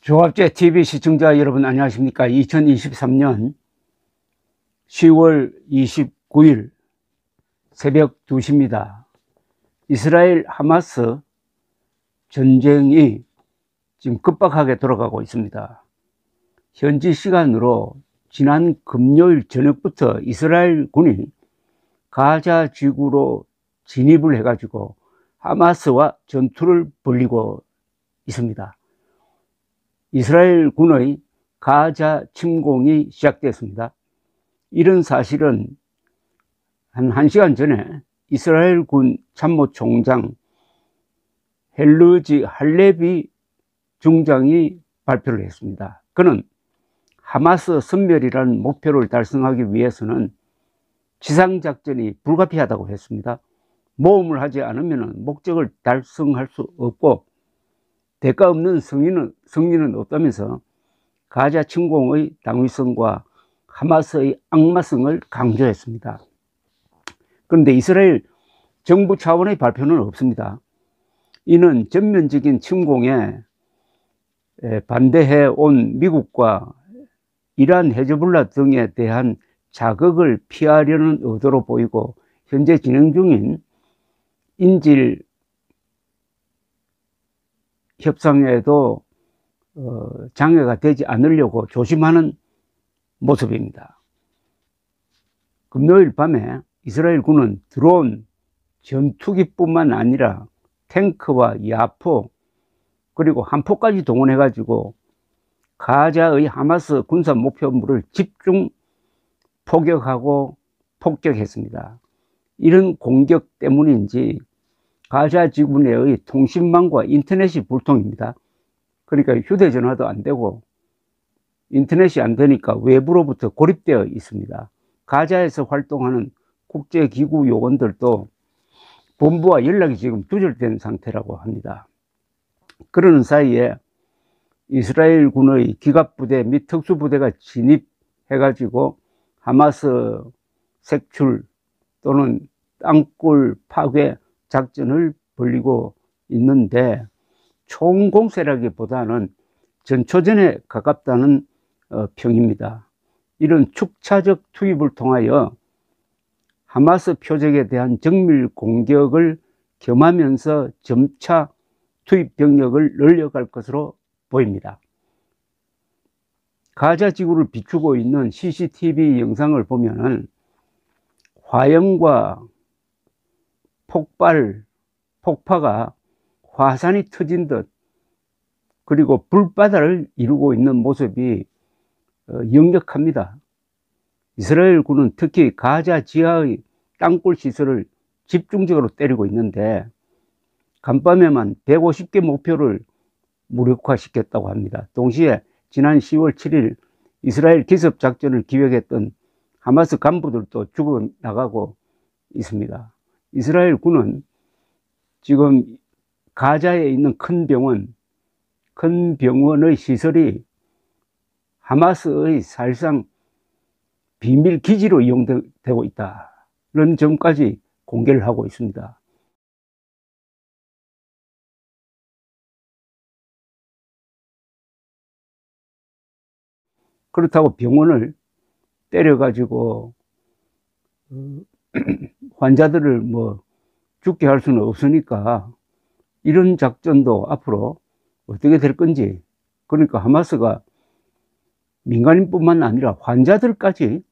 조합제 TV 시청자 여러분 안녕하십니까. 2023년 10월 29일 새벽 2시입니다. 이스라엘 하마스 전쟁이 지금 급박하게 돌아가고 있습니다. 현지 시간으로 지난 금요일 저녁부터 이스라엘 군이 가자 지구로 진입을 해가지고 하마스와 전투를 벌이고 있습니다. 이스라엘 군의 가자 침공이 시작되었습니다. 이런 사실은 한 1시간 전에 이스라엘 군 참모총장 헬르지 할레비 중장이 발표를 했습니다. 그는 하마스 섬멸이라는 목표를 달성하기 위해서는 지상작전이 불가피하다고 했습니다. 모험을 하지 않으면 목적을 달성할 수 없고 대가 없는 승리는 없다면서 가자 침공의 당위성과 하마스의 악마성을 강조했습니다. 그런데 이스라엘 정부 차원의 발표는 없습니다. 이는 전면적인 침공에 반대해 온 미국과 이란, 헤즈볼라 등에 대한 자극을 피하려는 의도로 보이고, 현재 진행 중인 인질 협상에도 장애가 되지 않으려고 조심하는 모습입니다. 금요일 밤에 이스라엘 군은 드론, 전투기뿐만 아니라 탱크와 야포 그리고 함포까지 동원해 가지고 가자의 하마스 군사 목표물을 집중 포격하고 폭격했습니다. 이런 공격 때문인지 가자 지구 내의 통신망과 인터넷이 불통입니다. 그러니까 휴대전화도 안 되고 인터넷이 안 되니까 외부로부터 고립되어 있습니다. 가자에서 활동하는 국제기구 요원들도 본부와 연락이 지금 두절된 상태라고 합니다. 그러는 사이에 이스라엘 군의 기갑부대 및 특수부대가 진입해가지고 하마스 색출 또는 땅굴 파괴 작전을 벌이고 있는데, 총공세라기보다는 전초전에 가깝다는 평입니다. 이런 축차적 투입을 통하여 하마스 표적에 대한 정밀 공격을 겸하면서 점차 투입 병력을 늘려갈 것으로 보입니다. 가자 지구를 비추고 있는 CCTV 영상을 보면 화염과 폭파가 화산이 터진 듯, 그리고 불바다를 이루고 있는 모습이 역력합니다. 이스라엘 군은 특히 가자 지하의 땅굴 시설을 집중적으로 때리고 있는데, 간밤에만 150개 목표를 무력화시켰다고 합니다. 동시에 지난 10월 7일 이스라엘 기습작전을 기획했던 하마스 간부들도 죽어나가고 있습니다. 이스라엘 군은 지금 가자에 있는 큰 병원의 시설이 하마스의 사실상 비밀 기지로 이용되고 있다는 점까지 공개를 하고 있습니다. 그렇다고 병원을 때려가지고 환자들을 죽게 할 수는 없으니까 이런 작전도 앞으로 어떻게 될 건지, 그러니까 하마스가 민간인뿐만 아니라 환자들까지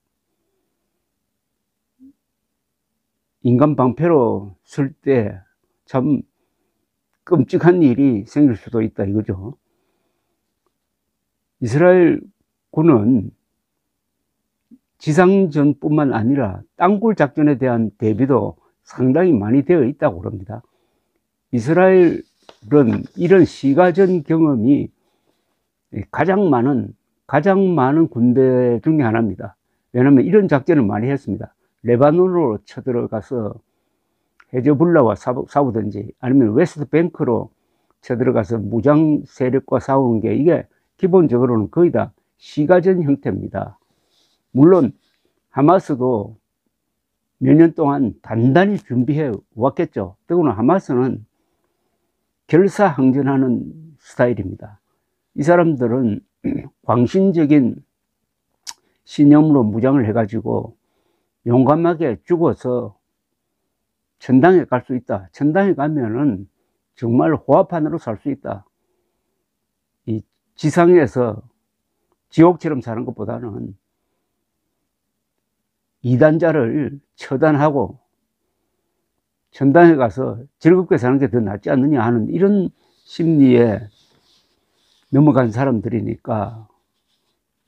인간 방패로 쓸 때 참 끔찍한 일이 생길 수도 있다 이거죠. 이스라엘 군은 지상전뿐만 아니라 땅굴 작전에 대한 대비도 상당히 많이 되어 있다고 합니다. 이스라엘은 이런 시가전 경험이 가장 많은 군대 중에 하나입니다. 왜냐하면 이런 작전을 많이 했습니다. 레바논으로 쳐들어가서 헤즈볼라와 싸우든지 아니면 웨스트뱅크로 쳐들어가서 무장 세력과 싸우는 게, 이게 기본적으로는 거의 다 시가전 형태입니다. 물론 하마스도 몇 년 동안 단단히 준비해 왔겠죠. 더구나 하마스는 결사항전하는 스타일입니다. 이 사람들은 광신적인 신념으로 무장을 해가지고 용감하게 죽어서 천당에 갈 수 있다. 천당에 가면은 정말 호화판으로 살 수 있다. 이 지상에서 지옥처럼 사는 것보다는 이단자를 처단하고 천당에 가서 즐겁게 사는 게 더 낫지 않느냐 하는 이런 심리에 넘어간 사람들이니까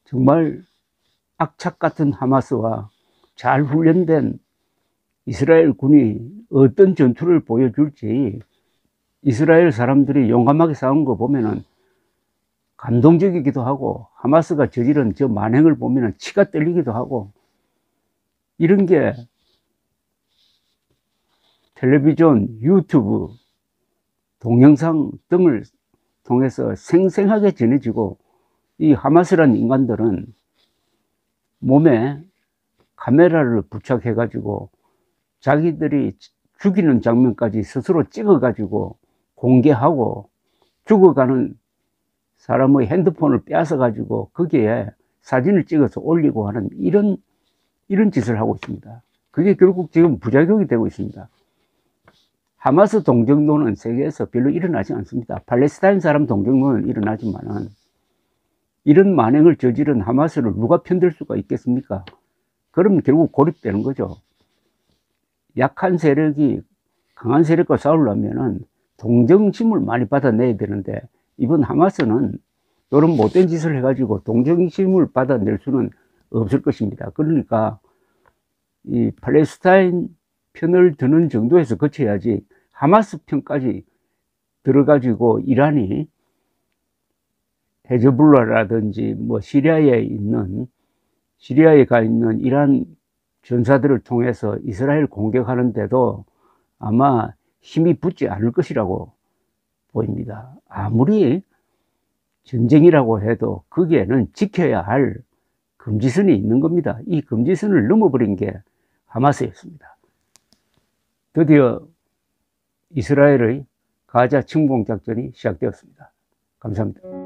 정말 악착 같은 하마스와 잘 훈련된 이스라엘 군이 어떤 전투를 보여줄지 이스라엘 사람들이 용감하게 싸운 거 보면은 감동적이기도 하고 하마스가 저지른 저 만행을 보면은 치가 떨리기도 하고 이런 게 텔레비전, 유튜브, 동영상 등을 통해서 생생하게 전해지고 이 하마스라는 인간들은 몸에 카메라를 부착해 가지고 자기들이 죽이는 장면까지 스스로 찍어 가지고 공개하고 죽어가는 사람의 핸드폰을 빼앗아 가지고 거기에 사진을 찍어서 올리고 하는 이런 짓을 하고 있습니다. 그게 결국 지금 부작용이 되고 있습니다. 하마스 동정론은 세계에서 별로 일어나지 않습니다. 팔레스타인 사람 동정론은 일어나지만은 이런 만행을 저지른 하마스를 누가 편들 수가 있겠습니까? 그러면 결국 고립되는 거죠. 약한 세력이 강한 세력과 싸우려면은 동정심을 많이 받아내야 되는데 이번 하마스는 이런 못된 짓을 해가지고 동정심을 받아낼 수는 없을 것입니다. 그러니까 이 팔레스타인 편을 드는 정도에서 거쳐야지 하마스 편까지 들어가지고 이란이 헤즈볼라라든지 뭐 시리아에 가 있는 이란 전사들을 통해서 이스라엘 공격하는데도 아마 힘이 붙지 않을 것이라고 보입니다. 아무리 전쟁이라고 해도 거기에는 지켜야 할 금지선이 있는 겁니다. 이 금지선을 넘어버린 게 하마스였습니다. 드디어 이스라엘의 가자 침공작전이 시작되었습니다. 감사합니다.